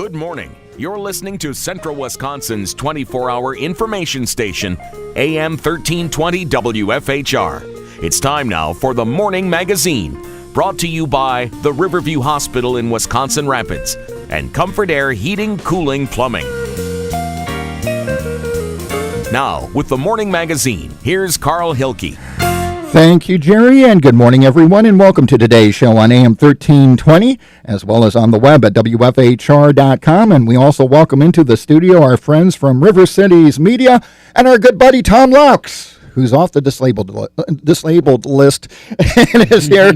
Good morning. You're listening to Central Wisconsin's 24-hour information station, AM 1320 WFHR. It's time now for the Morning Magazine, brought to you by the Riverview Hospital in Wisconsin Rapids and Comfort Air Heating, Cooling, Plumbing. Now, with the Morning Magazine, here's Carl Hilke. Thank you, Jerry, and good morning, everyone, and welcome to today's show on AM 1320, as well as on the web at WFHR.com, and we also welcome into the studio our friends from River Cities Media and our good buddy Tom Laux, who's off the disabled list and is here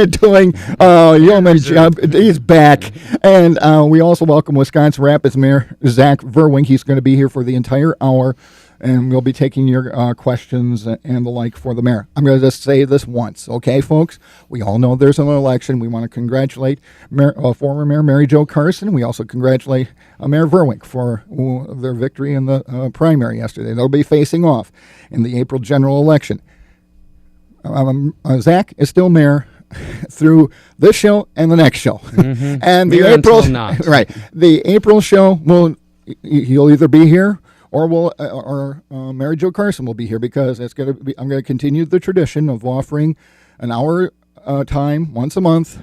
doing yeoman job. He's back. And we also welcome Wisconsin Rapids Mayor Zach Verwink. He's going to be here for the entire hour, and we'll be taking your questions and the like for the mayor. I'm going to just say this once, okay, folks? We all know there's an election. We want to congratulate former Mayor Mary Jo Carson. We also congratulate Mayor Verwink for their victory in the primary yesterday. They'll be facing off in the April general election. Zach is still mayor through this show and the next show. Mm-hmm. And the April, right? The April show he'll either be here or Mary Jo Carson will be here, because it's going to be. I'm going to continue the tradition of offering an hour time once a month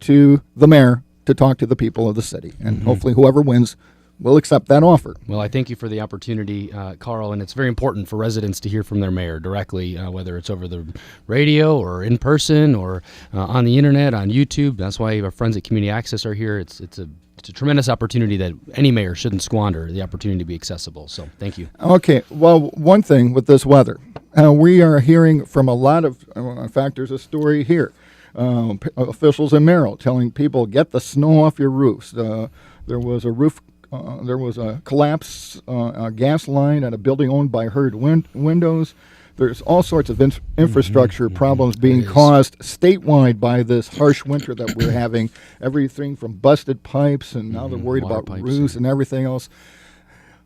to the mayor to talk to the people of the city, and hopefully whoever wins will accept that offer. Well, I thank you for the opportunity, Carl, and it's very important for residents to hear from their mayor directly, whether it's over the radio or in person or on the internet, on YouTube. That's why our friends at Community Access are here. It's a tremendous opportunity that any mayor shouldn't squander, the opportunity to be accessible. So thank you. Okay. Well, one thing with this weather, we are hearing from a lot of, in fact, there's a story here. Officials in Merrill telling people, get the snow off your roofs. There was a collapse, a gas line at a building owned by Herd Windows. There's all sorts of infrastructure problems being caused statewide by this harsh winter that we're having. Everything from busted pipes, and now they're worried about roofs and everything else.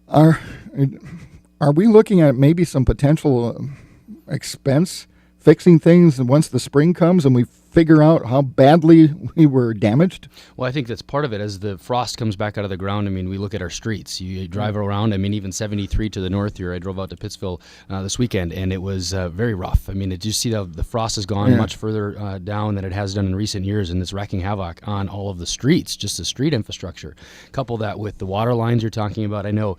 Are we looking at maybe some potential expense fixing things once the spring comes and we figure out how badly we were damaged? Well, I think that's part of it. As the frost comes back out of the ground, I mean, we look at our streets. You drive around, I mean, even 73 to the north here. I drove out to Pittsville this weekend, and it was very rough. I mean, did you see the frost has gone much further down than it has done in recent years, and it's wreaking havoc on all of the streets, just the street infrastructure. Couple that with the water lines you're talking about. I know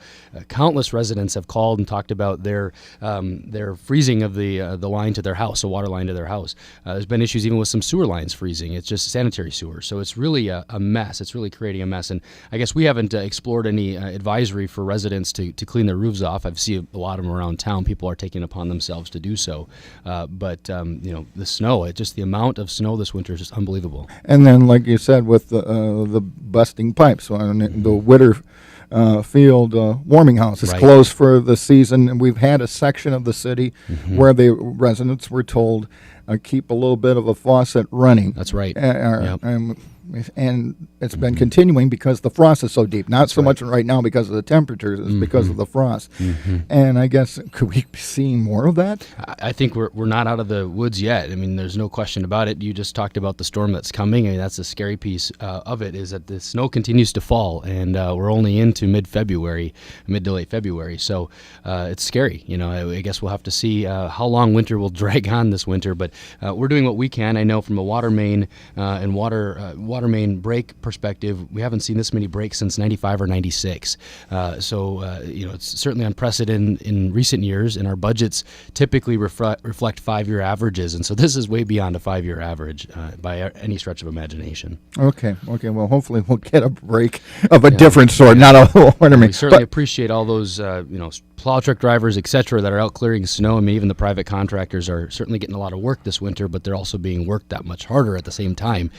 countless residents have called and talked about their freezing of the line to their house, a water line to their house. There's been issues even with some sewer lines freezing. It's just sanitary sewer. So it's really a mess. It's really creating a mess. And I guess we haven't explored any advisory for residents to clean their roofs off. I've seen a lot of them around town. People are taking upon themselves to do so. But the snow, just the amount of snow this winter is just unbelievable. And then, like you said, with the busting pipes, the Witter Field warming house is closed for the season, and we've had a section of the city where the residents were told keep a little bit of a faucet running. That's right. And it's been continuing because the frost is so deep. Not so much right now because of the temperatures, it's because of the frost. And I guess, could we be seeing more of that? I think we're not out of the woods yet. I mean, there's no question about it. You just talked about the storm that's coming. I mean, that's the scary piece of it, is that the snow continues to fall, and we're only into mid to late February. So it's scary. I guess we'll have to see how long winter will drag on this winter, but we're doing what we can. I know from a water main and water main break perspective, we haven't seen this many breaks since 95 or 96. So it's certainly unprecedented in recent years, and our budgets typically reflect 5-year averages. And so this is way beyond a 5-year average by any stretch of imagination. Okay. Well, hopefully we'll get a break of a different sort, not a water main. We certainly appreciate all those, plow truck drivers, et cetera, that are out clearing snow. I mean, even the private contractors are certainly getting a lot of work this winter, but they're also being worked that much harder at the same time.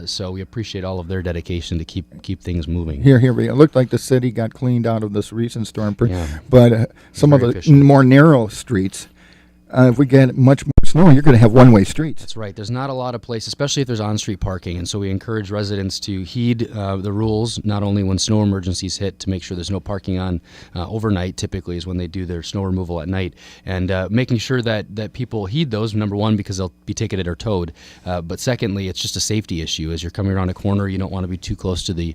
So we appreciate all of their dedication to keep things moving. Here. It looked like the city got cleaned out of this recent storm, but some of the more narrow streets, if we get much more snow, you're going to have one-way streets. That's right. There's not a lot of place, especially if there's on-street parking, and so we encourage residents to heed the rules, not only when snow emergencies hit, to make sure there's no parking on overnight, typically is when they do their snow removal at night, and making sure that people heed those, number one, because they'll be ticketed or towed, but secondly, it's just a safety issue. As you're coming around a corner, you don't want to be too close to the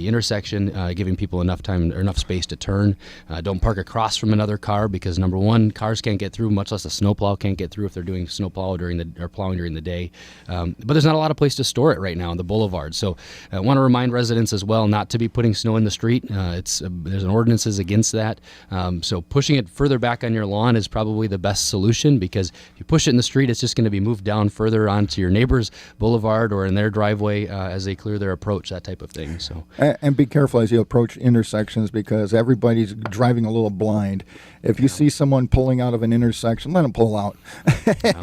intersection, giving people enough time or enough space to turn. Don't park across from another car, because number one, cars can't get through, much less a snowplow can't get through if they're doing snowplow or plowing during the day. But there's not a lot of place to store it right now on the boulevard. So I want to remind residents as well not to be putting snow in the street. There's an ordinances against that. So pushing it further back on your lawn is probably the best solution, because if you push it in the street, it's just going to be moved down further onto your neighbor's boulevard or in their driveway as they clear their approach, that type of thing. So And be careful as you approach intersections, because everybody's driving a little blind. If you see someone pulling out of an intersection, let them pull out.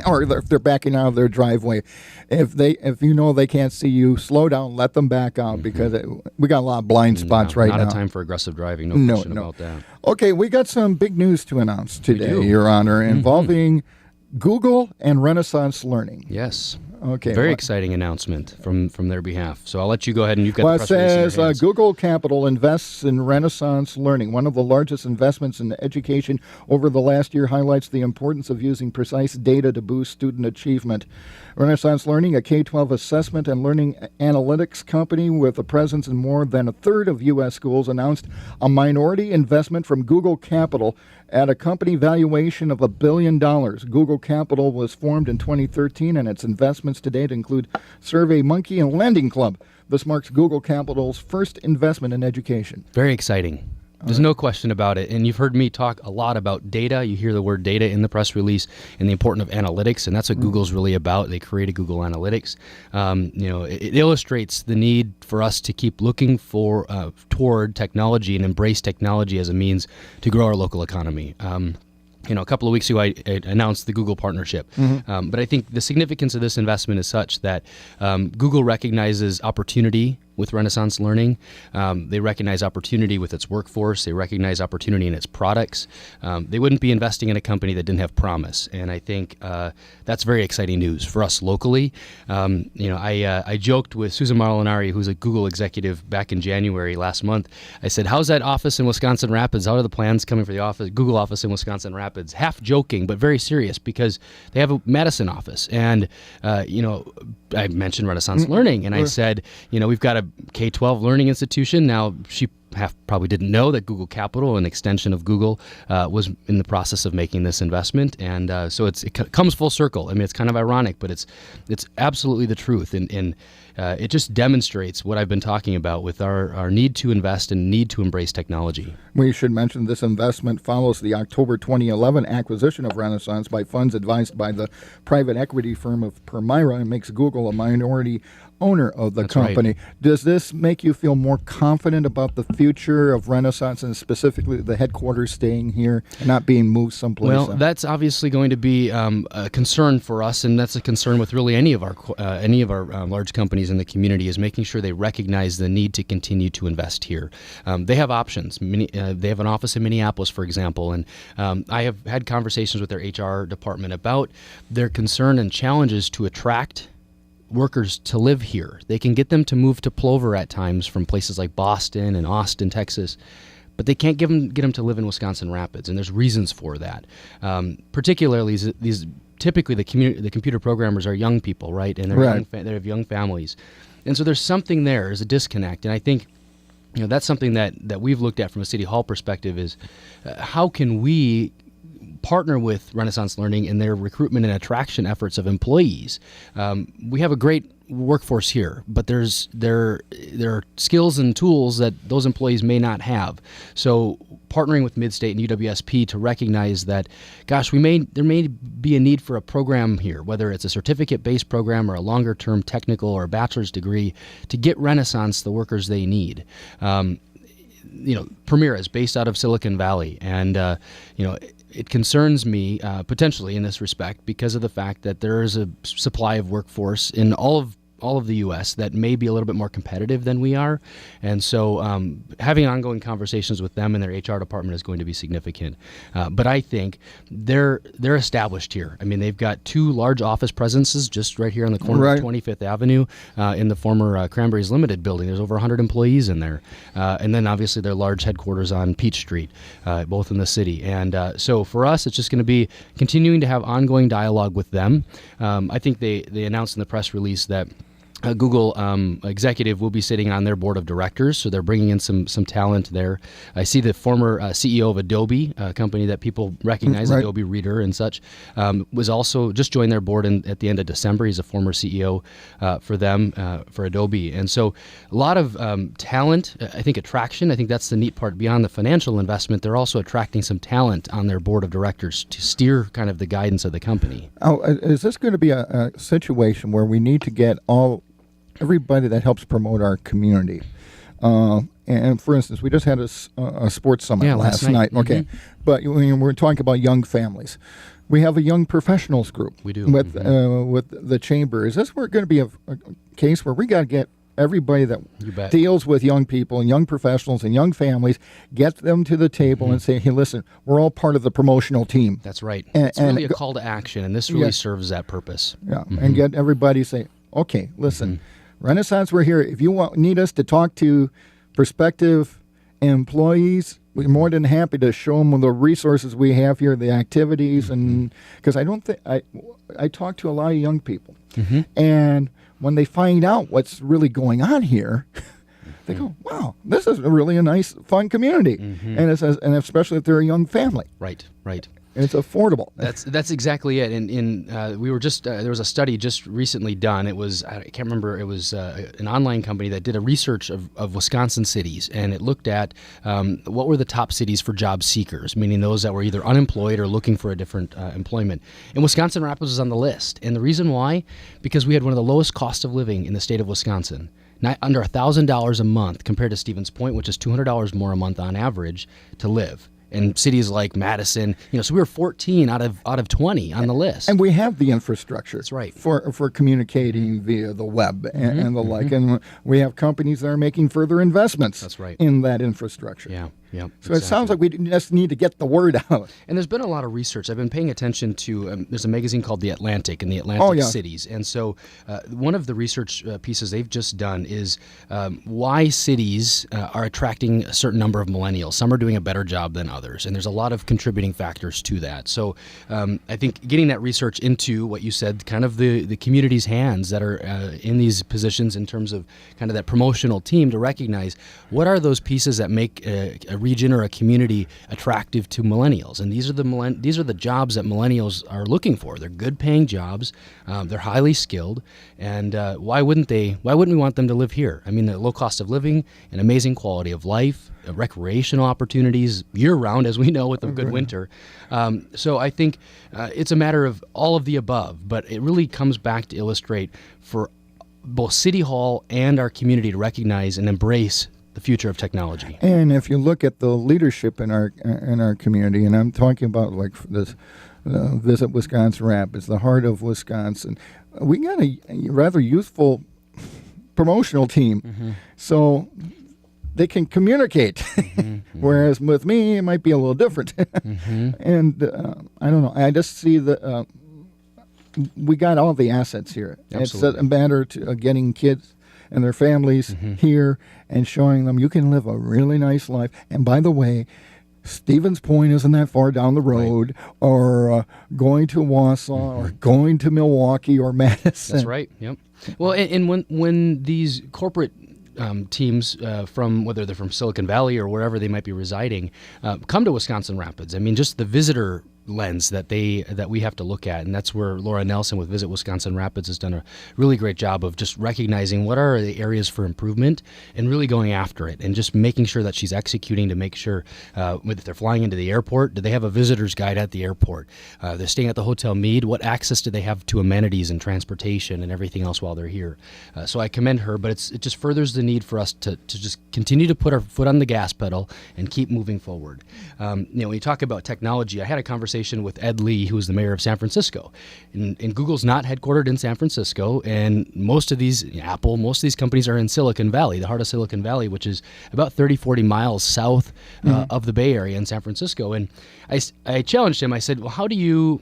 Or if they're backing out of their driveway. If you know they can't see you, slow down, let them back out, because we got a lot of blind spots right now. Not a time for aggressive driving, no question about that. Okay, we got some big news to announce today, do. Your Honor, involving Google and Renaissance Learning. Yes. Okay. Very exciting announcement from their behalf. So I'll let you go ahead, and you've got the Well, it press release in your says hands. Google Capital invests in Renaissance Learning. One of the largest investments in education over the last year highlights the importance of using precise data to boost student achievement. Renaissance Learning, a K-12 assessment and learning analytics company with a presence in more than a third of U.S. schools, announced a minority investment from Google Capital at a company valuation of $1 billion. Google Capital was formed in 2013, and its investments to date include SurveyMonkey and Lending Club. This marks Google Capital's first investment in education. Very exciting. There's no question about it. And you've heard me talk a lot about data. You hear the word data in the press release and the importance of analytics, and that's what Google's really about. They created Google Analytics. It illustrates the need for us to keep looking toward technology and embrace technology as a means to grow our local economy. A couple of weeks ago, I announced the Google partnership. But I think the significance of this investment is such that Google recognizes opportunity with Renaissance Learning. They recognize opportunity with its workforce. They recognize opportunity in its products. They wouldn't be investing in a company that didn't have promise. And I think that's very exciting news for us locally. I joked with Susan Molinari, who's a Google executive, back in January last month. I said, how's that office in Wisconsin Rapids? How are the plans coming for the Google office in Wisconsin Rapids? Half joking, but very serious, because they have a Madison office. And, I mentioned Renaissance Learning, and I said, we've got a K-12 learning institution. Now, she probably didn't know that Google Capital, an extension of Google, was in the process of making this investment, and so it comes full circle. I mean, it's kind of ironic, but it's absolutely the truth, and it just demonstrates what I've been talking about with our need to invest and need to embrace technology. We should mention this investment follows the October 2011 acquisition of Renaissance by funds advised by the private equity firm of Permira, and makes Google a minority owner of the That's company. right. Does this make you feel more confident about the future of Renaissance, and specifically the headquarters staying here and not being moved someplace Well, else? that's obviously going to be a concern for us, and that's a concern with really any of our large companies in the community, is making sure they recognize the need to continue to invest here. They have options. They have an office in Minneapolis, for example, and I have had conversations with their HR department about their concern and challenges to attract workers to live here. They can get them to move to Plover at times from places like Boston and Austin, Texas, but they can't get them to live in Wisconsin Rapids, and there's reasons for that. Particularly, these typically the computer programmers are young people, right? And they have young families, and so there's something there. There's a disconnect, and I think that's something that we've looked at from a City Hall perspective is how can we partner with Renaissance Learning in their recruitment and attraction efforts of employees. We have a great workforce here, but there are skills and tools that those employees may not have. So partnering with Midstate and UWSP to recognize that, gosh, there may be a need for a program here, whether it's a certificate-based program or a longer-term technical or a bachelor's degree, to get Renaissance the workers they need. Permira is based out of Silicon Valley, and it concerns me potentially in this respect because of the fact that there is a supply of workforce in all all of the U.S. that may be a little bit more competitive than we are. And so having ongoing conversations with them and their HR department is going to be significant. But I think they're established here. I mean, they've got 2 large office presences just right here on the corner of 25th Avenue in the former Cranberries Limited building. There's over 100 employees in there. And then obviously their large headquarters on Peach Street, both in the city. And so for us, it's just going to be continuing to have ongoing dialogue with them. I think they announced in the press release that a Google executive will be sitting on their board of directors, so they're bringing in some talent there. I see the former CEO of Adobe, a company that people recognize, Adobe Reader and such, was also just joined their board at the end of December. He's a former CEO for them, for Adobe. And so a lot of talent, I think attraction. I think that's the neat part. Beyond the financial investment, they're also attracting some talent on their board of directors to steer kind of the guidance of the company. Oh, is this going to be a situation where we need to get everybody that helps promote our community? And for instance, we just had a sports summit last night. Okay, mm-hmm. But when we're talking about young families, we have a young professionals group. We do with the chamber. Is this going to be a case where we got to get everybody that deals with young people and young professionals and young families, get them to the table and say, hey, listen, we're all part of the promotional team. That's right. It's really a call to action, and this really serves that purpose. Yeah, and get everybody to say, okay, listen, Renaissance, we're here. If you need us to talk to prospective employees, we're more than happy to show them the resources we have here, the activities, and because I don't think I talk to a lot of young people, and when they find out what's really going on here, they go, "Wow, this is really a nice, fun community," and especially if they're a young family. Right. It's affordable. That's exactly it. And we were just there was a study just recently done. It was, I can't remember. It was an online company that did a research of Wisconsin cities, and it looked at what were the top cities for job seekers, meaning those that were either unemployed or looking for a different employment. And Wisconsin Rapids was on the list. And the reason why, because we had one of the lowest cost of living in the state of Wisconsin. Not under $1,000 a month compared to Stevens Point, which is $200 more a month on average to live. And cities like Madison, so we were 14 out of 20 on the list. And we have the infrastructure. That's right. For communicating via the web and the like. And we have companies that are making further investments. That's right. In that infrastructure. Yeah. So exactly. It sounds like we just need to get the word out. And there's been a lot of research. I've been paying attention to, there's a magazine called The Atlantic and the Atlantic Cities. And so one of the research pieces they've just done is why cities are attracting a certain number of millennials. Some are doing a better job than others. And there's a lot of contributing factors to that. So I think getting that research into what you said, kind of the community's hands that are in these positions in terms of kind of that promotional team to recognize what are those pieces that make a region or a community attractive to millennials, and these are the jobs that millennials are looking for. They're good paying jobs, they're highly skilled, and why wouldn't we want them to live here? I mean, the low cost of living, an amazing quality of life, recreational opportunities year round, as we know, with a good winter. So I think it's a matter of all of the above, but it really comes back to illustrate for both City Hall and our community to recognize and embrace the future of technology. And if you look at the leadership in our community, and I'm talking about like this Visit Wisconsin Rapids, the heart of Wisconsin, we got a rather youthful promotional team, so they can communicate. Whereas with me, it might be a little different. And I don't know. I just see that we got all the assets here. Absolutely. It's a matter of getting kids and their families here and showing them you can live a really nice life. And by the way, Stevens Point isn't that far down the road, or going to Wausau, or going to Milwaukee or Madison. That's right. Yep. Well, and when these corporate teams from, whether they're from Silicon Valley or wherever they might be residing, come to Wisconsin Rapids, I mean, just the visitor lens that we have to look at, and that's where Laura Nelson with Visit Wisconsin Rapids has done a really great job of just recognizing what are the areas for improvement and really going after it, and just making sure that she's executing to make sure if they're flying into the airport, do they have a visitor's guide at the airport? They're staying at the Hotel Mead, what access do they have to amenities and transportation and everything else while they're here? So I commend her, but it just furthers the need for us to just continue to put our foot on the gas pedal and keep moving forward. When you talk about technology, I had a conversation conversation with Ed Lee, who is the mayor of San Francisco. And Google's not headquartered in San Francisco, and most of these companies are in Silicon Valley, the heart of Silicon Valley, which is about 30, 40 miles south of the Bay Area in San Francisco. And I challenged him. I said, well,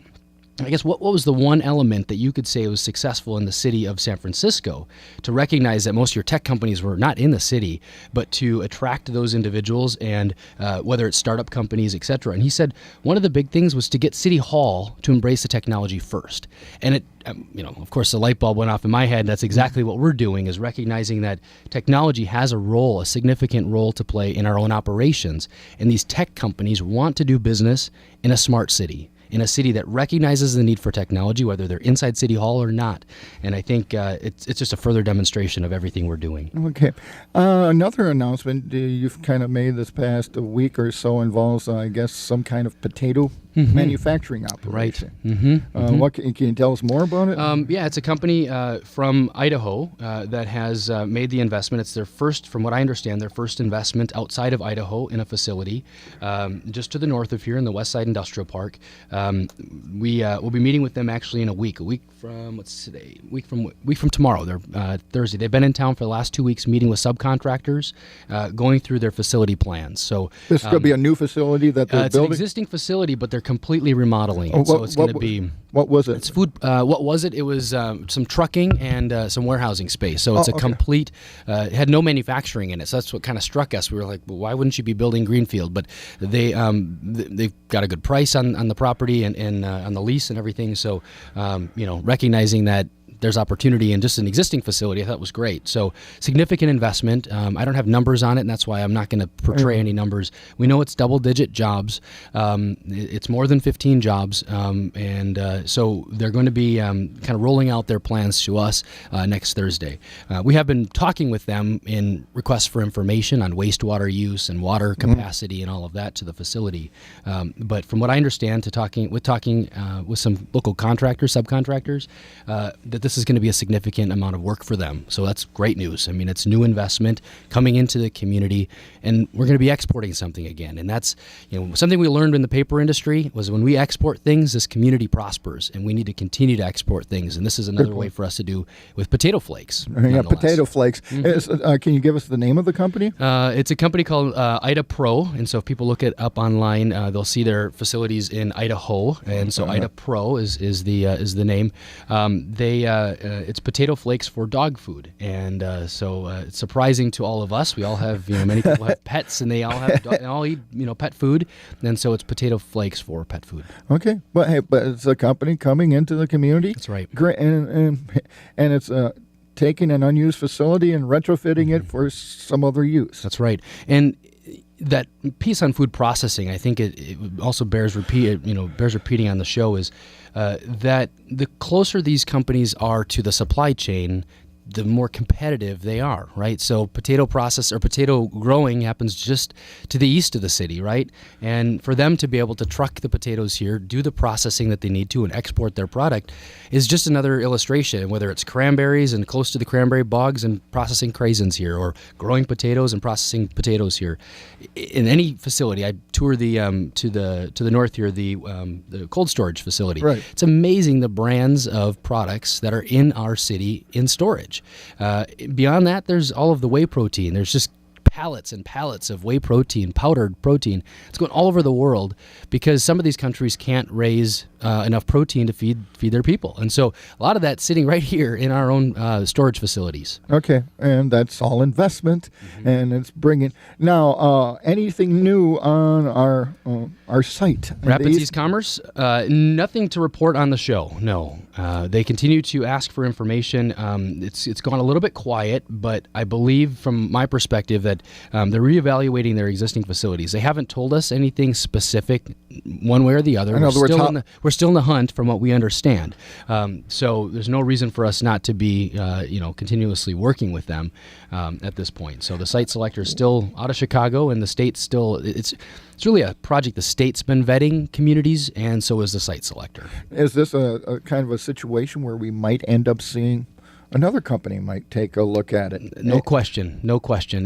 what was the one element that you could say was successful in the city of San Francisco to recognize that most of your tech companies were not in the city, but to attract those individuals and whether it's startup companies, et cetera. And he said one of the big things was to get City Hall to embrace the technology first. And it, of course, the light bulb went off in my head. That's exactly what we're doing, is recognizing that technology has a significant role to play in our own operations. And these tech companies want to do business in a smart city, in a city that recognizes the need for technology, whether they're inside City Hall or not. And I think it's just a further demonstration of everything we're doing. Okay. Another announcement you've kind of made this past week or so involves, I guess, some kind of potato manufacturing operation. Right. Mm-hmm. What can you tell us more about it? Yeah, it's a company from Idaho that has made the investment. It's their first, from what I understand, their first investment outside of Idaho in a facility just to the north of here in the West Side Industrial Park. We'll be meeting with them actually in a week from what's today? Week from tomorrow. They're Thursday. They've been in town for the last 2 weeks, meeting with subcontractors, going through their facility plans. So this could be a new facility that they're it's building. An existing facility, but they're completely remodeling it. So it's going to be. What was it? It's food. What was it? It was some trucking and some warehousing space. So it's a complete. It had no manufacturing in it. So that's what kind of struck us. We were like, well, why wouldn't you be building greenfield? But they've got a good price on the property and on the lease and everything. So recognizing that there's opportunity in just an existing facility, I thought was great. So significant investment. I don't have numbers on it, and that's why I'm not going to portray any numbers. We know it's double-digit jobs. It's more than 15 jobs, so they're going to be kind of rolling out their plans to us next Thursday. We have been talking with them in requests for information on wastewater use and water capacity and all of that to the facility. But from what I understand, talking with some local subcontractors, that this is going to be a significant amount of work for them. So that's great news. I mean, it's new investment coming into the community, and we're going to be exporting something again. And that's something we learned in the paper industry was when we export things, this community prospers, and we need to continue to export things. And this is another way for us to do with potato flakes. Yeah, potato flakes. Can you give us the name of the company? It's a company called Ida Pro, and so if people look it up online, they'll see their facilities in Idaho, and so Ida Pro is the name. It's potato flakes for dog food, and so it's surprising to all of us. We all have, many people have pets, and they all eat, pet food, and so it's potato flakes for pet food. Okay, but it's a company coming into the community. That's right. Great, and it's taking an unused facility and retrofitting it for some other use. That's right, and that piece on food processing, I think it also bears repeating on the show is that the closer these companies are to the supply chain, the more competitive they are, right? So potato growing happens just to the east of the city, right? And for them to be able to truck the potatoes here, do the processing that they need to, and export their product is just another illustration, whether it's cranberries and close to the cranberry bogs and processing craisins here, or growing potatoes and processing potatoes here. In any facility, I tour to the north here, the cold storage facility. Right. It's amazing the brands of products that are in our city in storage. Beyond that, there's all of the whey protein. There's just pallets and pallets of whey protein, powdered protein. It's going all over the world because some of these countries can't raise enough protein to feed their people. And so a lot of that's sitting right here in our own storage facilities. Okay, and that's all investment, and it's bringing... Now, anything new on our site? Rapids East Commerce? Nothing to report on the show, no. They continue to ask for information. It's gone a little bit quiet, but I believe from my perspective that they're reevaluating their existing facilities. They haven't told us anything specific one way or the other. We're still in the hunt from what we understand. So there's no reason for us not to be continuously working with them at this point. So the site selector is still out of Chicago, and the state's still... It's really a project the state's been vetting communities, and so is the site selector. Is this a kind of a situation where we might end up seeing another company might take a look at it. No question.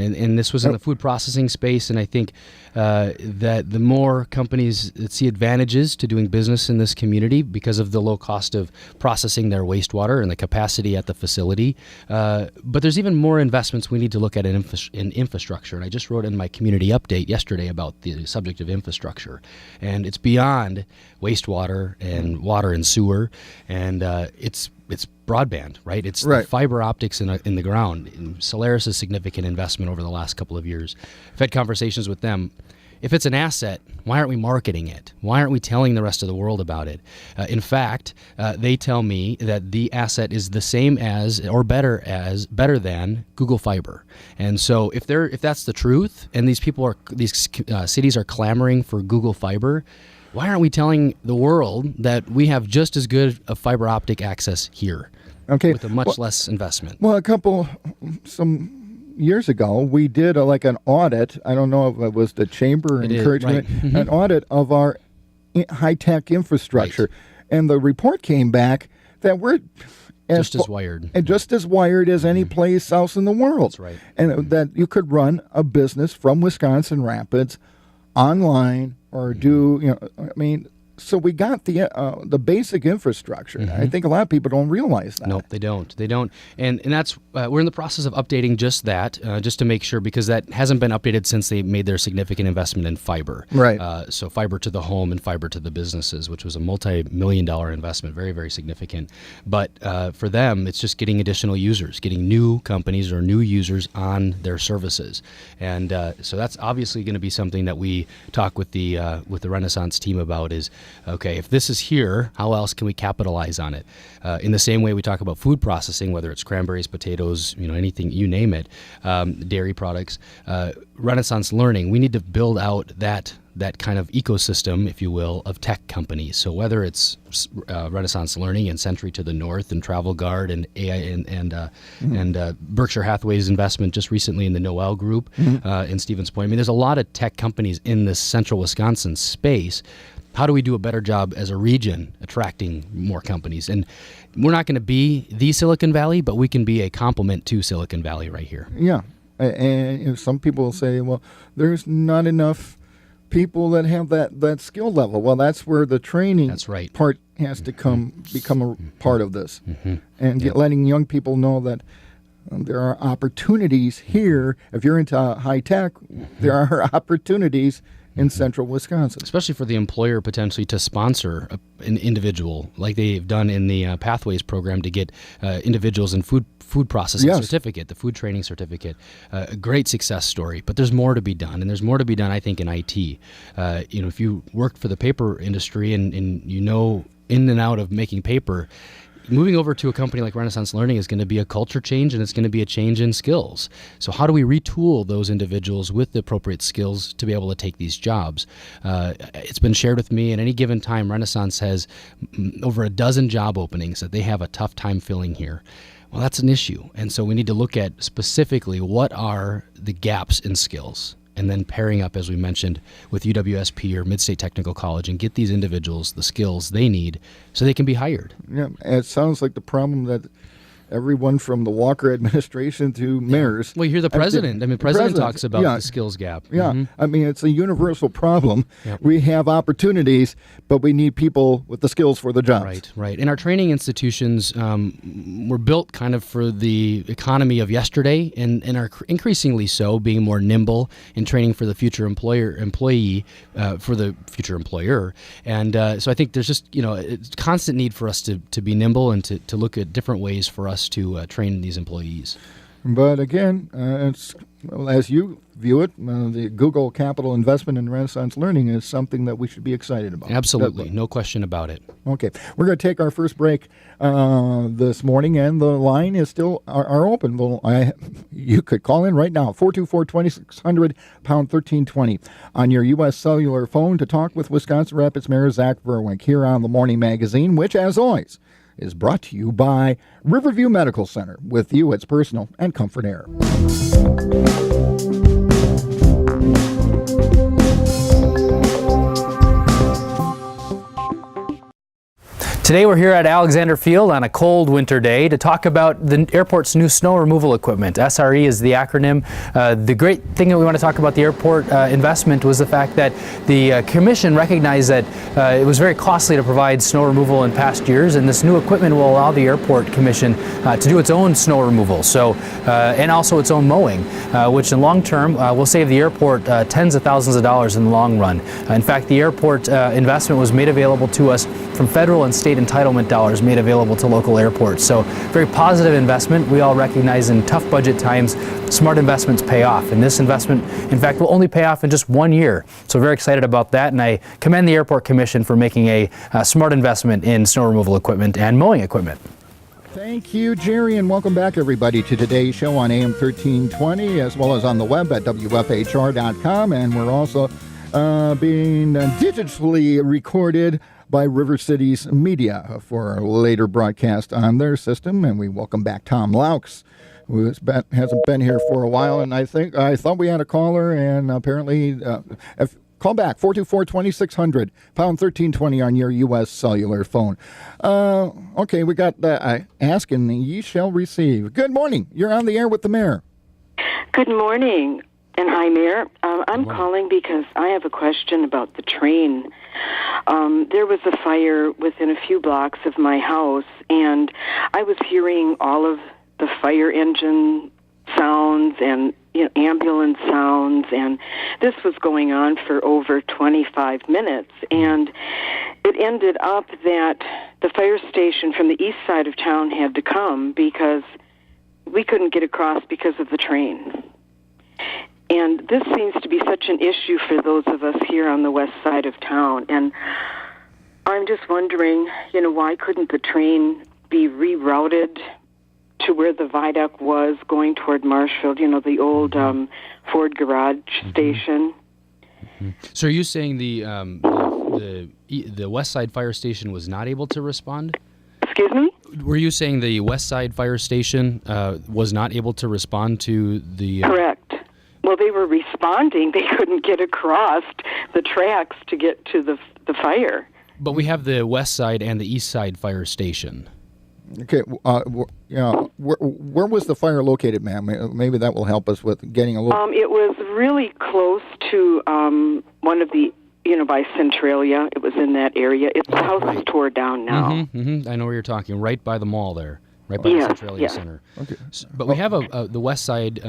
And this was in the food processing space, and I think that the more companies that see advantages to doing business in this community because of the low cost of processing their wastewater and the capacity at the facility, but there's even more investments we need to look at in infrastructure. And I just wrote in my community update yesterday about the subject of infrastructure, and it's beyond wastewater and water and sewer, and it's broadband, right? It's the fiber optics in the ground. And Solaris' significant investment over the last couple of years. I've had conversations with them. If it's an asset, why aren't we marketing it? Why aren't we telling the rest of the world about it? In fact, they tell me that the asset is the same as or better than Google Fiber. And so if that's the truth, and these cities are clamoring for Google Fiber, why aren't we telling the world that we have just as good a fiber optic access here with a much less investment? Well, some years ago, we did an audit. I don't know if it was the chamber encouragement, an audit of our high-tech infrastructure. Right. And the report came back that we're just as wired. And just as wired as any place else in the world. That's right. And that you could run a business from Wisconsin Rapids online or so we got the basic infrastructure. I think a lot of people don't realize that. Nope, they don't. And that's we're in the process of updating just that, just to make sure, because that hasn't been updated since they made their significant investment in fiber. Right. So fiber to the home and fiber to the businesses, which was a multi-million-dollar investment, very, very significant. But for them, it's just getting additional users, getting new companies or new users on their services. And so that's obviously going to be something that we talk with the Renaissance team about is, okay, if this is here, how else can we capitalize on it? In the same way we talk about food processing, whether it's cranberries, potatoes, anything, you name it, dairy products, Renaissance Learning, we need to build out that kind of ecosystem, if you will, of tech companies. So whether it's Renaissance Learning and Century to the north and Travel Guard and AI and Berkshire Hathaway's investment just recently in the Noel Group in Stevens Point. I mean, there's a lot of tech companies in this central Wisconsin space. How do we do a better job as a region attracting more companies? And we're not going to be the Silicon Valley, but we can be a complement to Silicon Valley right here. Yeah. And some people will say, well, there's not enough people that have that skill level. Well, that's where the training part has to become a part of this. And letting young people know that there are opportunities here. If you're into high tech, there are opportunities in central Wisconsin. Especially for the employer potentially to sponsor an individual like they've done in the Pathways program to get individuals in food processing certificate, the food training certificate. A great success story, but there's more to be done. And there's more to be done, I think, in IT. If you worked for the paper industry and in and out of making paper, moving over to a company like Renaissance Learning is going to be a culture change, and it's going to be a change in skills. So how do we retool those individuals with the appropriate skills to be able to take these jobs? It's been shared with me at any given time, Renaissance has over a dozen job openings that they have a tough time filling here. Well, that's an issue. And so we need to look at specifically what are the gaps in skills, and then pairing up, as we mentioned, with UWSP or Midstate Technical College and get these individuals the skills they need so they can be hired. Yeah, it sounds like the problem that everyone from the Walker administration to mayors. Well, you hear the president. The president talks about the skills gap. Yeah, I mean, it's a universal problem. Yep. We have opportunities, but we need people with the skills for the jobs. Right. And our training institutions were built kind of for the economy of yesterday and are increasingly so, being more nimble in training for the future employee, for the future employer. And so I think there's just, a constant need for us to be nimble and to look at different ways for us to train these employees. But again, as you view it, the Google capital investment in Renaissance Learning is something that we should be excited about. Absolutely. No question about it. Okay. We're going to take our first break this morning, and the line is still are open. You could call in right now, 424-2600, pound 1320, on your U.S. cellular phone to talk with Wisconsin Rapids Mayor Zach Verwink here on the Morning Magazine, which, as always, is brought to you by Riverview Medical Center. With you, it's personal and comfort air. Today we're here at Alexander Field on a cold winter day to talk about the airport's new snow removal equipment. SRE is the acronym. The great thing that we want to talk about the airport investment was the fact that the Commission recognized that it was very costly to provide snow removal in past years, and this new equipment will allow the Airport Commission to do its own snow removal, and also its own mowing, which in long term will save the airport tens of thousands of dollars in the long run. In fact, the airport investment was made available to us from federal and state entitlement dollars made available to local airports. So very positive investment. We all recognize in tough budget times, smart investments pay off. And this investment, in fact, will only pay off in just 1 year. So very excited about that. And I commend the Airport Commission for making a smart investment in snow removal equipment and mowing equipment. Thank you, Jerry, and welcome back, everybody, to today's show on AM 1320, as well as on the web at WFHR.com. And we're also being digitally recorded by River City's media for a later broadcast on their system. And we welcome back Tom Laux, who hasn't been here for a while. And I thought we had a caller, and apparently, call back 424-2600, pound 1320 on your U.S. cellular phone. Okay, we got ask and ye shall receive. Good morning. You're on the air with the mayor. Good morning. And hi, Mayor. I'm calling because I have a question about the train. There was a fire within a few blocks of my house, and I was hearing all of the fire engine sounds and ambulance sounds, and this was going on for over 25 minutes. And it ended up that the fire station from the east side of town had to come because we couldn't get across because of the train. And this seems to be such an issue for those of us here on the west side of town. And I'm just wondering, why couldn't the train be rerouted to where the viaduct was going toward Marshfield, the old Ford garage station? Mm-hmm. So are you saying the West Side Fire Station was not able to respond? Excuse me? Were you saying the West Side Fire Station was not able to respond to the... Correct. Well, they were responding. They couldn't get across the tracks to get to the fire. But we have the West Side and the East Side Fire Station. Okay, where was the fire located, ma'am? Maybe that will help us with getting a little... It was really close to one of the, by Centralia. It was in that area. The house is tore down now. Mm-hmm, mm-hmm. I know where you're talking, right by the mall there, right by the Centralia Center. Okay. But we have the West Side...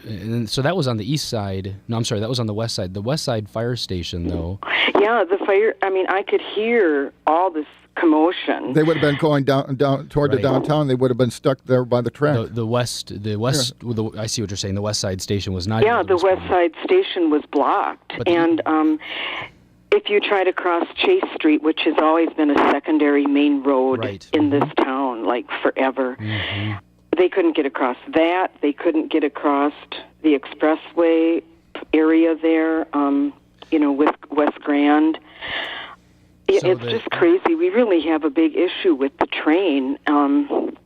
and so that was on the east side. No, I'm sorry, that was on the west side. The West Side Fire Station, though. Yeah, the fire. I could hear all this commotion. They would have been going down toward the downtown. They would have been stuck there by the track. The west. Yeah. I see what you're saying. The West Side Station was not. Yeah, the West Side Station was blocked, and if you try to cross Chase Street, which has always been a secondary main road in this town, like forever. Mm-hmm. They couldn't get across that. They couldn't get across the expressway area there, with West Grand. It's just crazy. We really have a big issue with the train. And,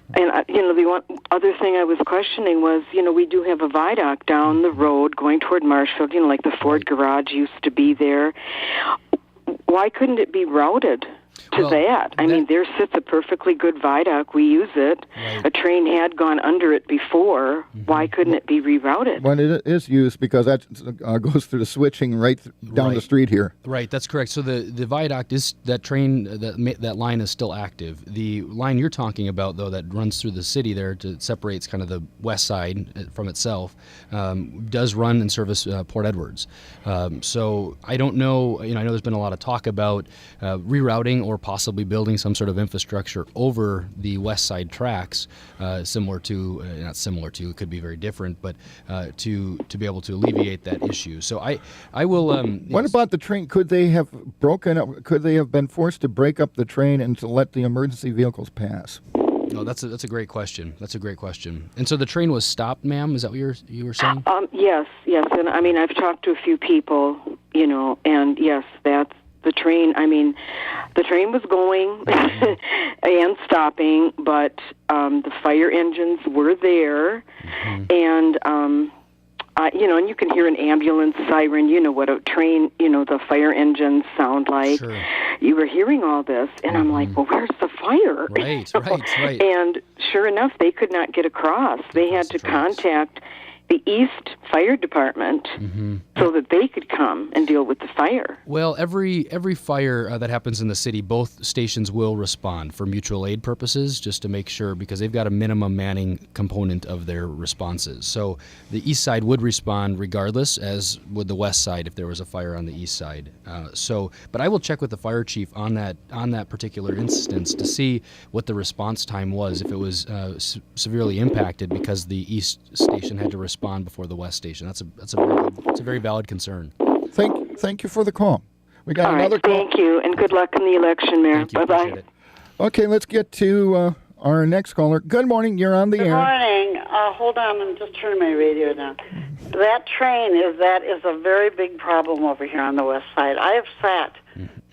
the other thing I was questioning was, we do have a viaduct down the road going toward Marshfield, like the Ford garage used to be there. Why couldn't it be routed to that? There sits a perfectly good viaduct. We use it. Right. A train had gone under it before. Mm-hmm. Why couldn't it be rerouted? Well, it is used because that goes through the switching right down the street here. Right, that's correct. So the viaduct is, that train, that line is still active. The line you're talking about, though, that runs through the city there separates kind of the west side from itself, does run and service Port Edwards. So I don't know, I know there's been a lot of talk about rerouting or possibly building some sort of infrastructure over the west side tracks, not similar to, it could be very different, but to be able to alleviate that issue. So I will... what about the train? Could they have broken up? Could they have been forced to break up the train and to let the emergency vehicles pass? No, that's a great question. That's a great question. And so the train was stopped, ma'am? Is that what you were saying? Yes. And I've talked to a few people, and yes, that's the train. The train was going and stopping, but the fire engines were there, and and you can hear an ambulance siren. You know what a train, the fire engines sound like. Sure. you were hearing all this, and I'm like, well, where's the fire? Right. And sure enough, they could not get across. They had to contact the East Fire Department so that they could come and deal with the fire. Well, every fire that happens in the city, both stations will respond for mutual aid purposes, just to make sure, because they've got a minimum manning component of their responses. So the east side would respond regardless, as would the west side if there was a fire on the east side. But I will check with the fire chief on that particular instance to see what the response time was, if it was severely impacted because the east station had to respond before the west station. That's a very valid concern. Thank you for the call. We got another call. Thank you, and good luck in the election, Mayor. Bye-bye. Okay, let's get to our next caller. Good morning. You're on the air. Good morning. Hold on, I'm just turning my radio down. That train is a very big problem over here on the west side. I have sat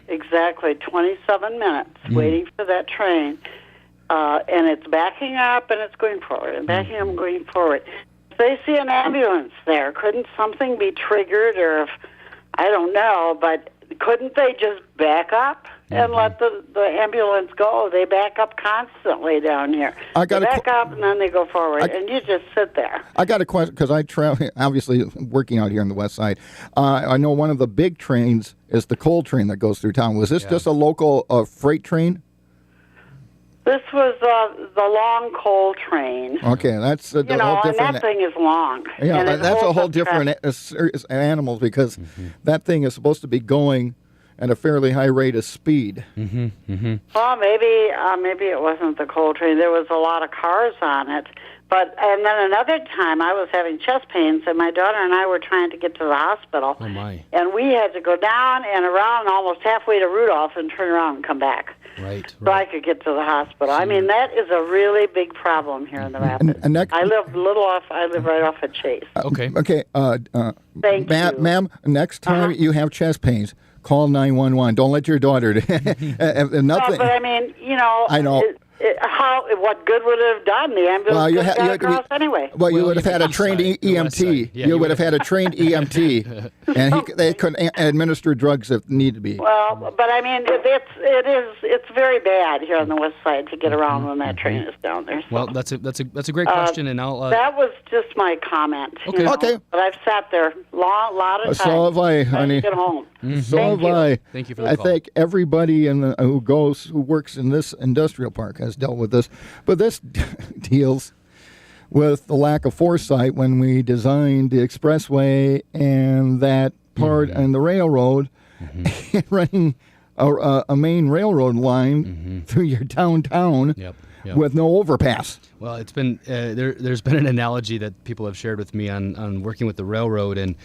exactly 27 minutes waiting for that train, and it's backing up and it's going forward, and backing up and going forward. If they see an ambulance there, couldn't something be triggered, or if, I don't know, but couldn't they just back up and let the ambulance go? They back up constantly down here. They back up and then they go forward, and you just sit there. I got a question, because I travel, obviously working out here on the west side. I know one of the big trains is the coal train that goes through town. Was this just a local freight train? This was the long coal train. Okay, that's a whole different. And that thing is long. Yeah, that's a whole different animals, because that thing is supposed to be going at a fairly high rate of speed. Well, maybe it wasn't the coal train. There was a lot of cars on it. And then another time, I was having chest pains, and my daughter and I were trying to get to the hospital. Oh, my. And we had to go down and around almost halfway to Rudolph and turn around and come back. Right. So I could get to the hospital. I mean, that is a really big problem here in the Rapids. I live right off of Chase. Okay. Thank you. Ma'am, next time you have chest pains, call 911. Don't let your daughter. Nothing. No, but I mean, I know. What good would it have done? The ambulance could have got across anyway. Well, you would have had a trained EMT. You would have had a trained EMT, and they could administer drugs if need to be. Well, but I mean, it's very bad here on the west side to get around when that train is down there. So. Well, that's a great question, and I'll. That was just my comment. Okay. Okay. But I've sat there a lot of times. So have I, honey. To get home. So have I. Thank you for the call. I think everybody who works in this industrial park has dealt with this, but this deals with the lack of foresight when we designed the expressway and that part and the railroad, running a main railroad line through your downtown with no overpass. Well, it's been there's been an analogy that people have shared with me on working with the railroad, and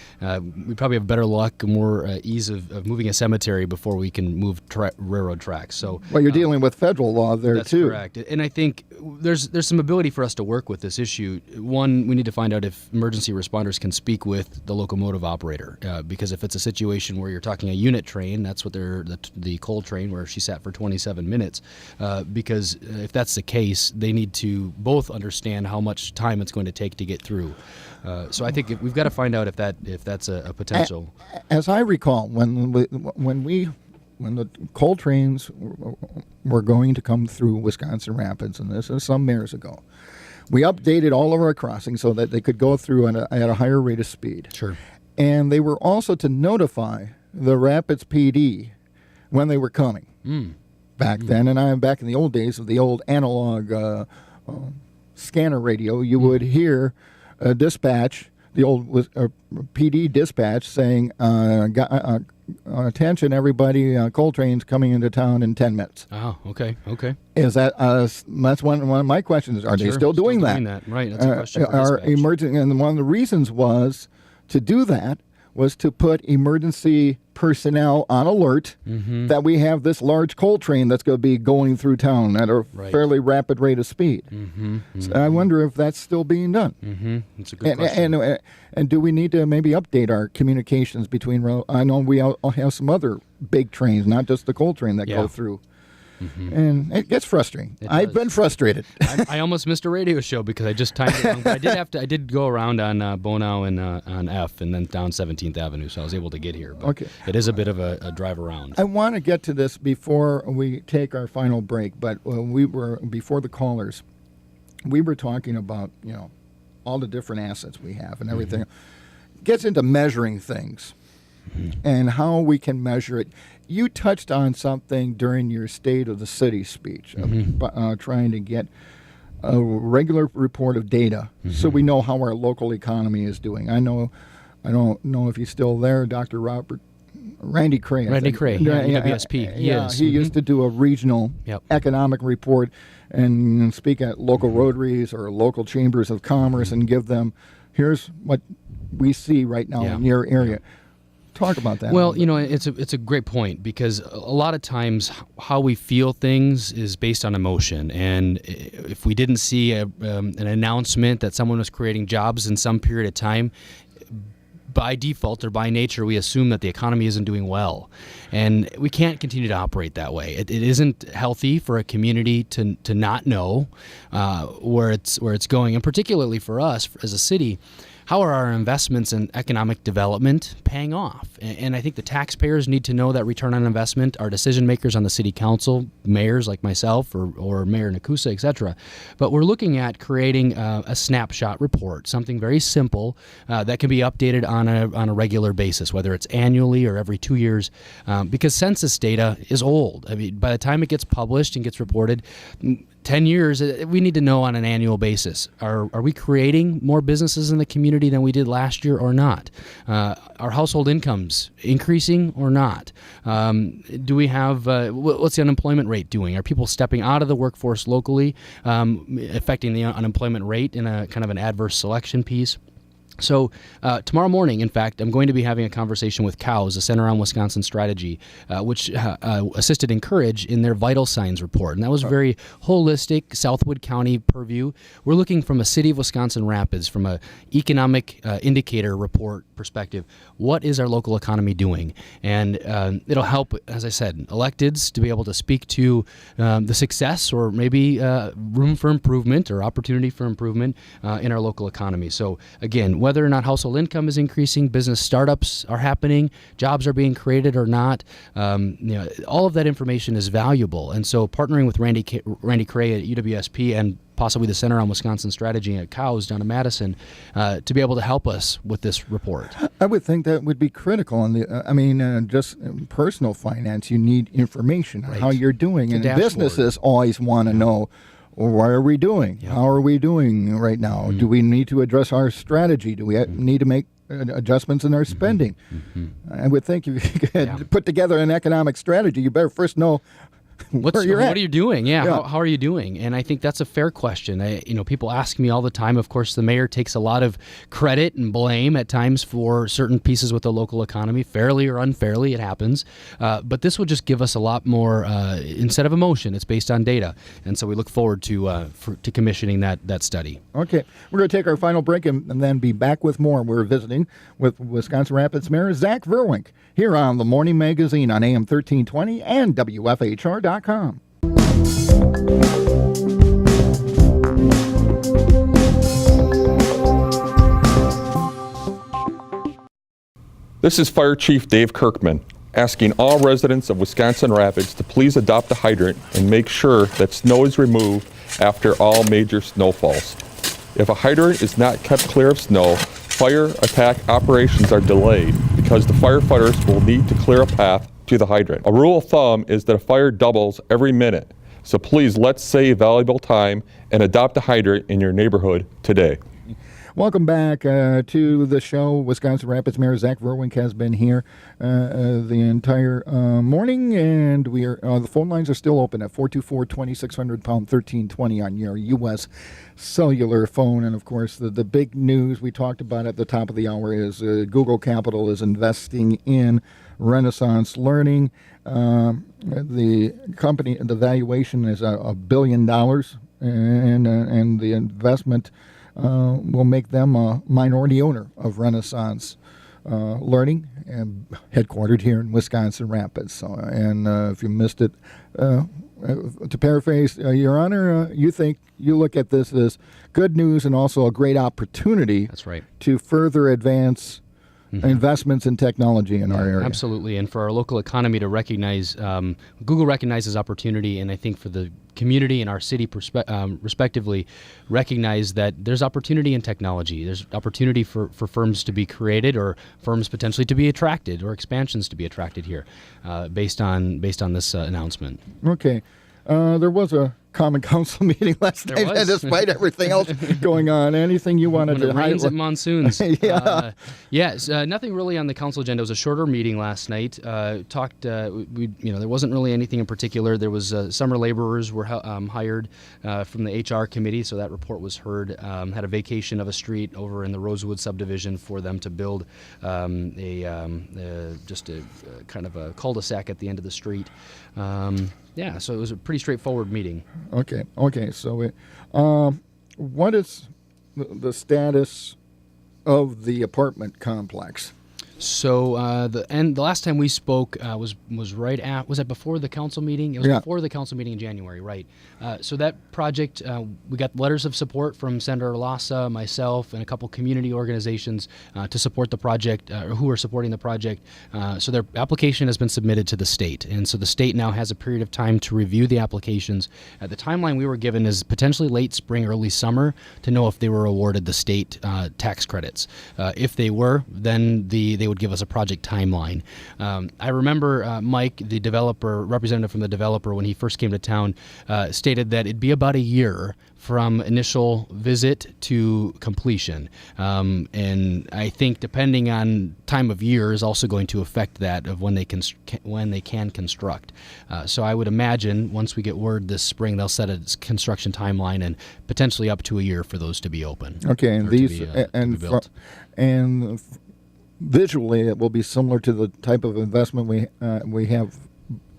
we probably have better luck, more ease of moving a cemetery before we can move railroad tracks. So, well, you're dealing with federal law there that's too. Correct, and I think there's some ability for us to work with this issue. One, we need to find out if emergency responders can speak with the locomotive operator, because if it's a situation where you're talking a unit train, that's what the coal train where she sat for 27 minutes. Because if that's the case, they need to both understand how much time it's going to take to get through. So I think we've got to find out if that's a potential. As I recall, when the coal trains were going to come through Wisconsin Rapids, and this is some years ago, we updated all of our crossings so that they could go through at a higher rate of speed. Sure. And they were also to notify the Rapids PD when they were coming. Back then, and I'm back in the old days of the old analog scanner radio, you would hear a dispatch, the old PD dispatch saying, attention everybody, coal train's coming into town in 10 minutes. Oh, okay. Is that, that's one of my questions, are they still doing that? Right, that's a question for dispatch. And one of the reasons was to do that was to put emergency personnel on alert that we have this large coal train that's going to be going through town at a fairly rapid rate of speed. So I wonder if that's still being done. That's a good question. And do we need to maybe update our communications between I know we all have some other big trains, not just the coal train that go through. and it gets frustrating. I've been frustrated. I almost missed a radio show because I just timed it wrong. But I did go around on Bonau and on F and then down 17th Avenue, so I was able to get here. But Okay. it is a bit of a drive around. I want to get to this before we take our final break, but before the callers, we were talking about, all the different assets we have and everything. Gets into measuring things and how we can measure it. You touched on something during your State of the City speech, trying to get a regular report of data so we know how our local economy is doing. I don't know if he's still there, Dr. Randy Cray. Randy Cray, WSP. He used to do a regional economic report and speak at local rotaries or local chambers of commerce and give them, here's what we see right now in your area. Talk about that. Well, it's a great point because a lot of times how we feel things is based on emotion, and if we didn't see an announcement that someone was creating jobs in some period of time, by default or by nature, we assume that the economy isn't doing well, and we can't continue to operate that way. It isn't healthy for a community to not know where it's going, and particularly for us as a city. How are our investments in economic development paying off? And I think the taxpayers need to know that return on investment. Our decision makers on the city council, mayors like myself or Mayor Nakusa, et cetera. But we're looking at creating a snapshot report, something very simple that can be updated on a regular basis, whether it's annually or every 2 years, because census data is old. I mean, by the time it gets published and gets reported, 10 years, we need to know on an annual basis. Are we creating more businesses in the community than we did last year or not? Are household incomes increasing or not? Do we have, what's the unemployment rate doing? Are people stepping out of the workforce locally, affecting the unemployment rate in a kind of an adverse selection piece? So tomorrow morning, in fact, I'm going to be having a conversation with COWS, the Center on Wisconsin Strategy, which assisted Encourage in their vital signs report. And that was very holistic, Southwood County purview. We're looking from a City of Wisconsin Rapids, from an economic indicator report perspective. What is our local economy doing? And it'll help, as I said, electeds to be able to speak to the success or maybe room for improvement or opportunity for improvement in our local economy. So again, whether or not household income is increasing, business startups are happening, jobs are being created or not, all of that information is valuable. And so partnering with Randy Cray at UWSP and possibly the Center on Wisconsin Strategy at COWS down in Madison to be able to help us with this report. I would think that would be critical. Just personal finance, you need information on how you're doing. And businesses always want to know, well, what are we doing? Yep. How are we doing right now? Do we need to address our strategy? Do we need to make adjustments in our spending? I would think if you could put together an economic strategy, you better first know what are you doing? How are you doing? And I think that's a fair question. People ask me all the time. Of course, the mayor takes a lot of credit and blame at times for certain pieces with the local economy, fairly or unfairly, it happens. But this will just give us a lot more, instead of emotion, it's based on data. And so we look forward to commissioning that study. Okay. We're going to take our final break and then be back with more. We're visiting with Wisconsin Rapids Mayor Zach Verwink here on the Morning Magazine on AM 1320 and WFHR.com. This is Fire Chief Dave Kirkman, asking all residents of Wisconsin Rapids to please adopt a hydrant and make sure that snow is removed after all major snowfalls. If a hydrant is not kept clear of snow, fire attack operations are delayed because the firefighters will need to clear a path to the hydrant. A rule of thumb is that a fire doubles every minute, so please let's save valuable time and adopt a hydrant in your neighborhood today. Welcome back to the show. Wisconsin Rapids Mayor Zach Verwink has been here the entire morning, and we are the phone lines are still open at 424-2600 pound 1320 on your U.S. cellular phone. And of course, the big news we talked about at the top of the hour is Google Capital is investing in Renaissance Learning. The company, the valuation is $1 billion, and the investment will make them a minority owner of Renaissance Learning, and headquartered here in Wisconsin Rapids. So, and if you missed it, to paraphrase Your Honor, you look at this as good news and also a great opportunity. That's right. To further advance investments in technology in our area. Absolutely, and for our local economy to recognize, Google recognizes opportunity, and I think for the community and our city respectively, recognize that there's opportunity in technology. There's opportunity for firms to be created, or firms potentially to be attracted, or expansions to be attracted here, based on this announcement. Okay. There was a Common Council meeting last night, despite everything else going on. Anything you wanted to highlight? Rains at monsoons. Yeah. Yes, nothing really on the council agenda. It was a shorter meeting last night. There wasn't really anything in particular. There was summer laborers were hired from the HR committee, so that report was heard. Had a vacation of a street over in the Rosewood subdivision for them to build just a kind of a cul-de-sac at the end of the street. So it was a pretty straightforward meeting. Okay. So, what is the status of the apartment complex? So the last time we spoke was that before the council meeting? It was before the council meeting in January, right? So that project, we got letters of support from Senator Lassa, myself, and a couple community organizations to support the project, or who are supporting the project. So their application has been submitted to the state, and so the state now has a period of time to review the applications. The timeline we were given is potentially late spring, early summer, to know if they were awarded the state tax credits. If they were, then they would give us a project timeline. I remember Mike, the developer, representative from the developer, when he first came to town, stated that it'd be about a year from initial visit to completion. And I think depending on time of year is also going to affect that of when they can construct. So I would imagine once we get word this spring, they'll set a construction timeline and potentially up to a year for those to be open. Okay, and these to be built. Visually, it will be similar to the type of investment we have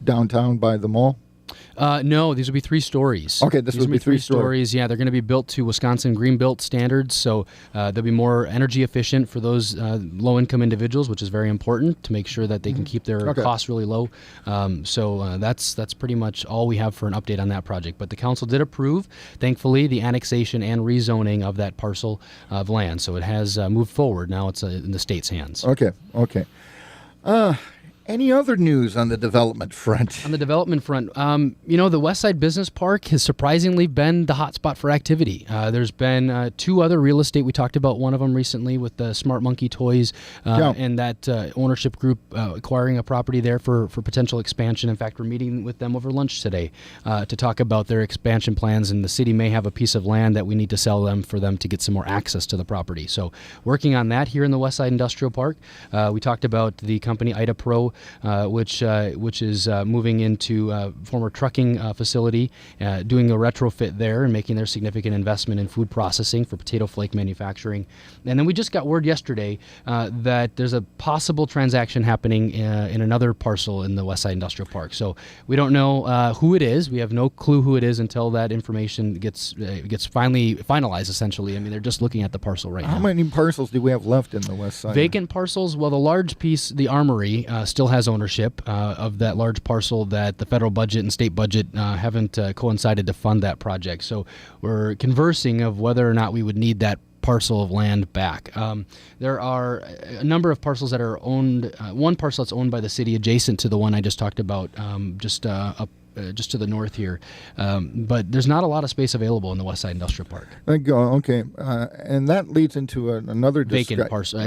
downtown by the mall. No, these will be 3 stories. Okay, these will be 3 stories. Yeah, they're going to be built to Wisconsin Green Built standards, so they'll be more energy efficient for those low-income individuals, which is very important to make sure that they can keep their costs really low. So that's pretty much all we have for an update on that project. But the council did approve, thankfully, the annexation and rezoning of that parcel of land. So it has moved forward. Now it's in the state's hands. Okay. Any other news on the development front? On the development front, the West Side Business Park has surprisingly been the hotspot for activity. There's been 2 other real estate. We talked about one of them recently with the Smart Monkey Toys and that ownership group acquiring a property there for potential expansion. In fact, we're meeting with them over lunch today to talk about their expansion plans, and the city may have a piece of land that we need to sell them for them to get some more access to the property. So working on that here in the West Side Industrial Park. We talked about the company Ida Pro, which is moving into a former trucking facility, doing a retrofit there and making their significant investment in food processing for potato flake manufacturing. And then we just got word yesterday that there's a possible transaction happening in another parcel in the West Side Industrial Park. So we don't know who it is. We have no clue who it is until that information gets finally finalized, essentially. I mean, they're just looking at the parcel right now. How many parcels do we have left in the West Side? Vacant parcels? Well, the large piece, the Armory, still has ownership of that large parcel that the federal budget and state budget haven't coincided to fund that project. So we're conversing of whether or not we would need that parcel of land back. There are a number of parcels that are owned. One parcel that's owned by the city adjacent to the one I just talked about, just to the north here. But there's not a lot of space available in the West Side Industrial Park. Okay. And that leads into another vacant parcel.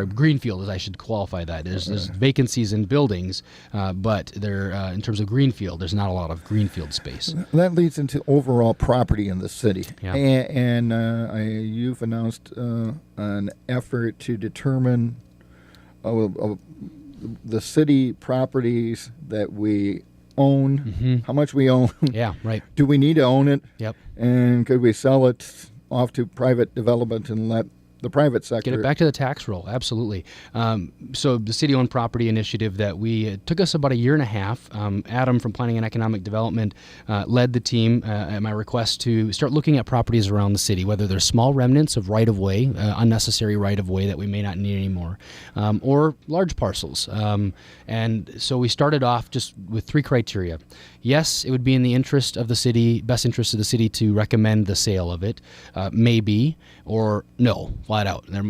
Greenfield, as I should qualify that. There's vacancies in buildings, but there, in terms of greenfield, there's not a lot of greenfield space. That leads into overall property in the city. Yeah. And you've announced an effort to determine the city properties that we own, how much we own. Yeah, right. Do we need to own it? Yep. And could we sell it off to private development and let the private sector. Get it back to the tax roll, absolutely. So the city-owned property initiative that it took us about a year and a half. Adam from Planning and Economic Development led the team at my request to start looking at properties around the city, whether they're small remnants of right-of-way, unnecessary right-of-way that we may not need anymore, or large parcels. And so we started off just with 3 criteria. Yes, it would be in the interest of the city, best interest of the city to recommend the sale of it, maybe, or no, flat out. There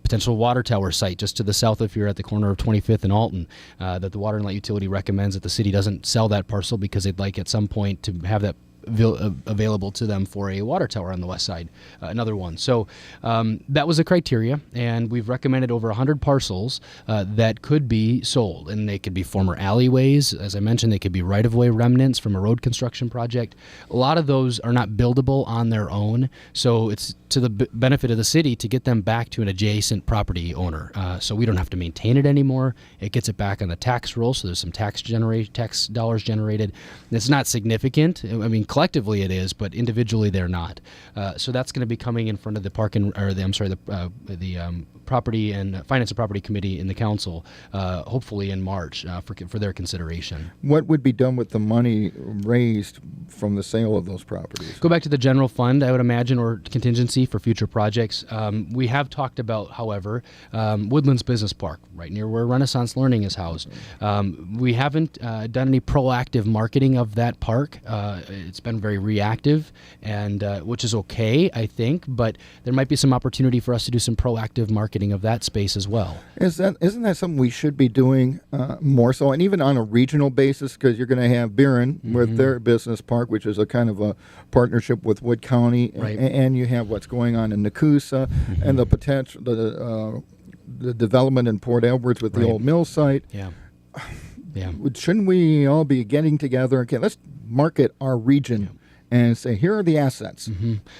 potential water tower site just to the south if you're at the corner of 25th and Alton, that the Water and Light Utility recommends that the city doesn't sell that parcel because they'd like at some point to have that available to them for a water tower on the west side, another one. So that was the criteria, and we've recommended over 100 parcels that could be sold, and they could be former alleyways. As I mentioned, they could be right-of-way remnants from a road construction project. A lot of those are not buildable on their own, so it's to the benefit of the city to get them back to an adjacent property owner. So we don't have to maintain it anymore. It gets it back on the tax roll, so there's some tax dollars generated. It's not significant. I mean, collectively it is, but individually they're not. So that's going to be coming in front of the Property and Finance and Property Committee in the council, hopefully in March for their consideration. What would be done with the money raised from the sale of those properties? Go back to the general fund, I would imagine, or contingency for future projects. We have talked about, however, Woodlands Business Park, right near where Renaissance Learning is housed. We haven't done any proactive marketing of that park. It's been very reactive, and which is okay, I think, but there might be some opportunity for us to do some proactive marketing of that space as well. Isn't that something we should be doing more so, and even on a regional basis, because you're going to have Buren with their business park, which is a kind of a partnership with Wood County, right. and you have what's going on in Nakusa and the potential, the development in Port Edwards with the old mill site. Yeah. Shouldn't we all be getting together? Okay, let's market our region and say, here are the assets.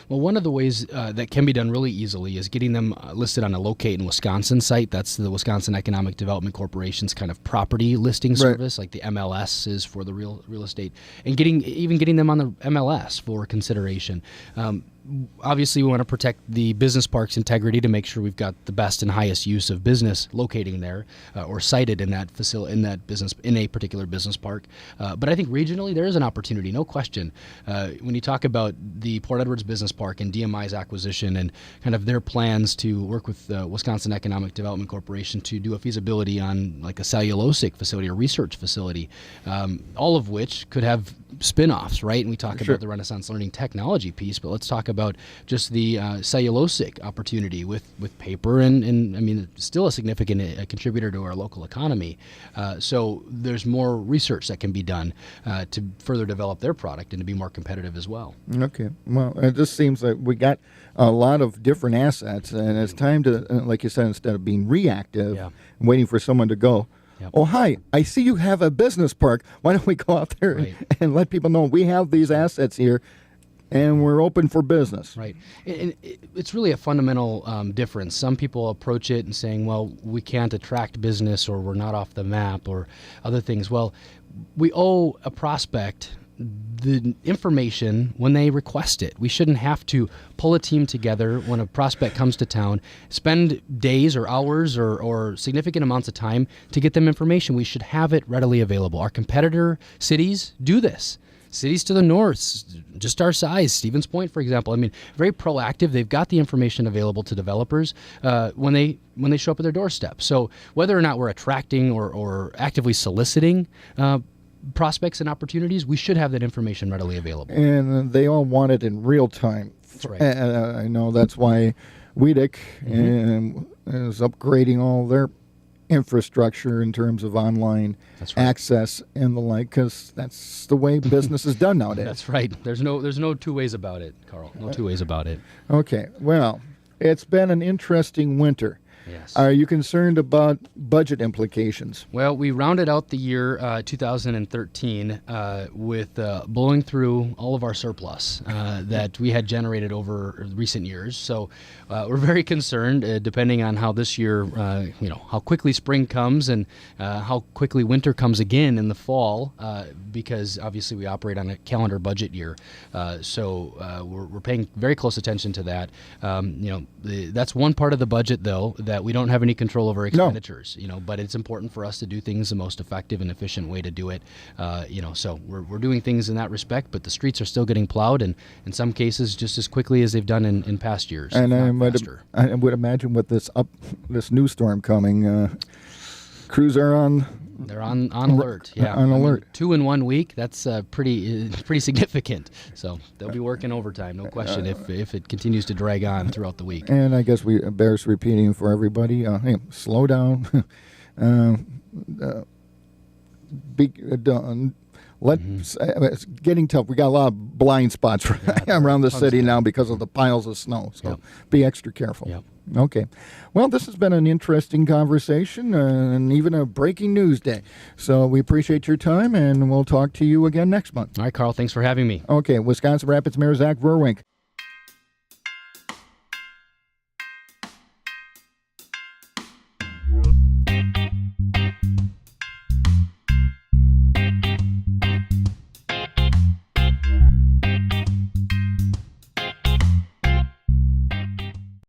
Well, one of the ways that can be done really easily is getting them listed on a Locate in Wisconsin site. That's the Wisconsin Economic Development Corporation's kind of property listing service, like the MLS is for the real estate, and getting them on the MLS for consideration. Obviously, we want to protect the business park's integrity to make sure we've got the best and highest use of business locating there or sited in that facility, in a particular business park. But I think regionally there is an opportunity, no question. When you talk about the Port Edwards Business Park and DMI's acquisition and kind of their plans to work with the Wisconsin Economic Development Corporation to do a feasibility on like a cellulosic facility or research facility, all of which could have spin-offs, right? And we talk about the Renaissance Learning technology piece, but let's talk about just the cellulosic opportunity with paper and I mean, it's still a significant contributor to our local economy. So there's more research that can be done to further develop their product and to be more competitive as well. Okay. Well, it just seems like we got a lot of different assets, and it's time to, like you said, instead of being reactive, waiting for someone to go, oh, hi, I see you have a business park. Why don't we go out there and let people know we have these assets here and we're open for business? Right. And it's really a fundamental difference. Some people approach it and saying, well, we can't attract business or we're not off the map or other things. Well, we owe a prospect the information when they request it. We shouldn't have to pull a team together when a prospect comes to town, spend days or hours or significant amounts of time to get them information. We should have it readily available. Our competitor cities do this. Cities to the north, just our size, Stevens Point, for example. I mean, very proactive. They've got the information available to developers when they show up at their doorstep. So whether or not we're attracting or actively soliciting prospects and opportunities, we should have that information readily available. And they all want it in real time. That's right. I know that's why WEDC is upgrading all their infrastructure in terms of online access and the like, because that's the way business is done nowadays. That's right. There's no two ways about it, Carl. No two ways about it. Okay. Well, it's been an interesting winter. Yes. Are you concerned about budget implications? Well, we rounded out the year 2013 with blowing through all of our surplus that we had generated over recent years. So we're very concerned, depending on how this year, how quickly spring comes and how quickly winter comes again in the fall, because obviously we operate on a calendar budget year. So we're paying very close attention to that. That's one part of the budget, though, that we don't have any control over expenditures. But it's important for us to do things the most effective and efficient way to do it. So we're doing things in that respect, but the streets are still getting plowed, and in some cases just as quickly as they've done in past years. And I would imagine with this new storm coming, crews are on. They're on alert. Yeah, on alert. 2 in 1 week. That's pretty significant. So they'll be working overtime, no question, if it continues to drag on throughout the week. And I guess bears repeating for everybody. Hey, slow down. It's getting tough. We got a lot of blind spots around the city now because of the piles of snow. So be extra careful. Yep. Okay. Well, this has been an interesting conversation and even a breaking news day. So we appreciate your time, and we'll talk to you again next month. All right, Carl. Thanks for having me. Okay. Wisconsin Rapids Mayor Zach Verwink.